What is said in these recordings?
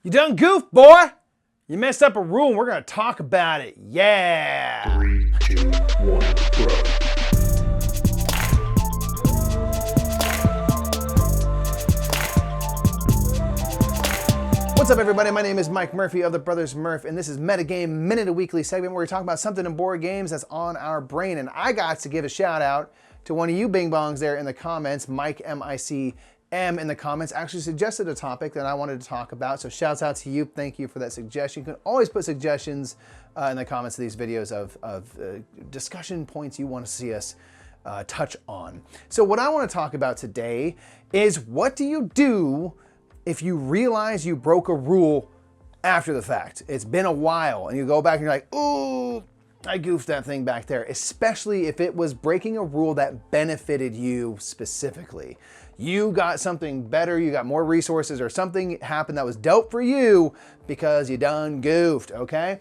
You done goofed, boy! You messed up a rule and we're gonna talk about it. Yeah! 3, 2, 1, go. What's up, everybody? My name is Mike Murphy of the Brothers Murph, and this is Metagame Minute, a weekly segment where we talk about something in board games that's on our brain. And I got to give a shout out to one of you bing bongs there in the comments. Mike, M-I-C-M, in the comments actually suggested a topic that I wanted to talk about. So shouts out to you. Thank you for that suggestion. You can always put suggestions in the comments of these videos of discussion points you want to see us touch on. So what I want to talk about today is, what do you do if you realize you broke a rule after the fact? It's been a while and you go back and you're like, ooh, I goofed that thing back there, especially if it was breaking a rule that benefited you specifically. You got something better, you got more resources, or something happened that was dope for you because you done goofed, okay?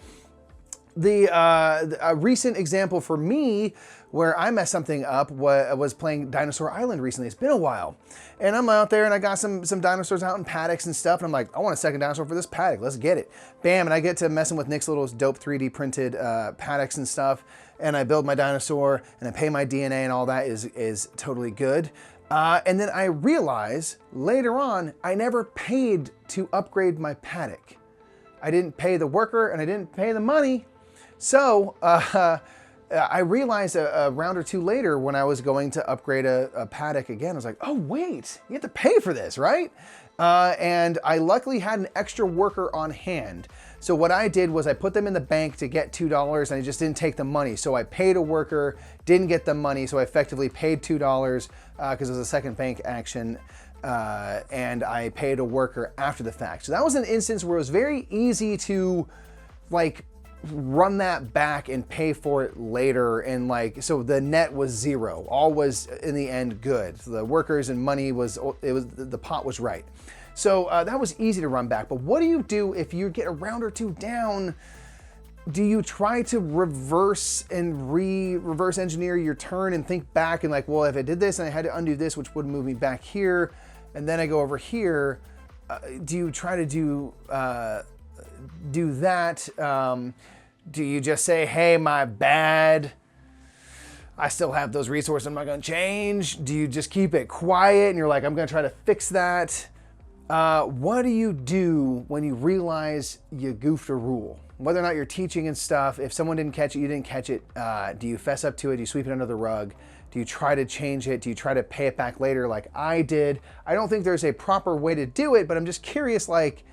A recent example for me where I messed something up was playing Dinosaur Island recently. It's been a while. And I'm out there and I got some dinosaurs out in paddocks and stuff. And I'm like, I want a second dinosaur for this paddock. Let's get it. Bam. And I get to messing with Nick's little dope 3D printed paddocks and stuff. And I build my dinosaur and I pay my DNA and all that is totally good. And then I realize later on, I never paid to upgrade my paddock. I didn't pay the worker and I didn't pay the money. So I realized a round or two later when I was going to upgrade a paddock again, I was like, oh wait, you have to pay for this, right? And I luckily had an extra worker on hand. So what I did was I put them in the bank to get $2 and I just didn't take the money. So I paid a worker, didn't get the money, so I effectively paid $2 because it was a second bank action. And I paid a worker after the fact. So that was an instance where it was very easy to like run that back and pay for it later, and like, so the net was zero. All was in the end good. So the workers and money the pot was right. So that was easy to run back. But what do you do if you get a round or two down? Do you try to reverse engineer your turn and think back and like, well, if I did this and I had to undo this, which would move me back here, and then I go over here, do you try to do that? Do you just say, hey, my bad, I still have those resources, I'm not gonna change? Do you just keep it quiet and you're like, I'm gonna try to fix that? What do you do when you realize you goofed a rule? Whether or not you're teaching and stuff, if someone didn't catch it, you didn't catch it, do you fess up to it? Do you sweep it under the rug? Do you try to change it? Do you try to pay it back later like I did? I don't think there's a proper way to do it, but I'm just curious, like,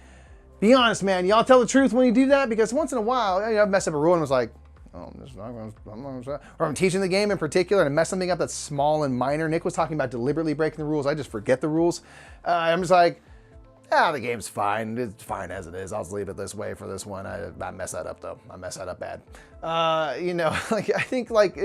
be honest, man. Y'all tell the truth when you do that, because once in a while, I've messed up a rule and was like, oh, I'm not gonna, or I'm teaching the game in particular and I mess something up that's small and minor. Nick was talking about deliberately breaking the rules. I just forget the rules. I'm just like, the game's fine. It's fine as it is. I'll just leave it this way for this one. I mess that up though. I mess that up bad. Like, I think like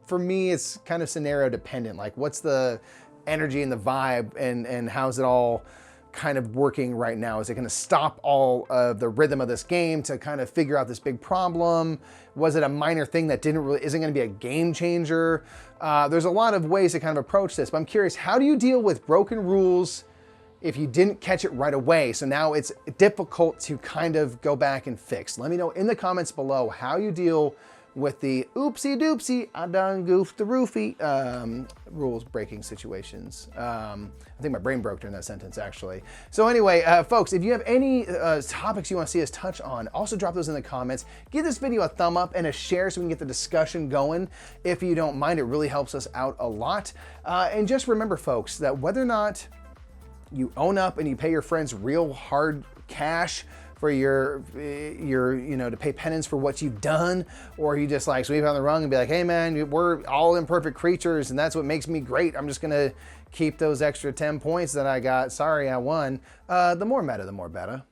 for me, it's kind of scenario dependent. Like, what's the energy and the vibe and how's it all kind of working right now? Is it going to stop all of the rhythm of this game to kind of figure out this big problem? Was it a minor thing that isn't going to be a game changer? There's a lot of ways to kind of approach this, but I'm curious, how do you deal with broken rules if you didn't catch it right away? So now it's difficult to kind of go back and fix. Let me know in the comments below how you deal with the oopsie doopsie, I done goofed the roofie rules breaking situations. I think my brain broke during that sentence, actually. So anyway, folks, if you have any topics you want to see us touch on, also drop those in the comments. Give this video a thumb up and a share so we can get the discussion going. If you don't mind, it really helps us out a lot. And just remember, folks, that whether or not you own up and you pay your friends real hard cash for your to pay penance for what you've done, or you just like sweep on the rung and be like, hey man, we're all imperfect creatures and that's what makes me great, I'm just gonna keep those extra 10 points that I got, sorry I won. The more meta, the more better.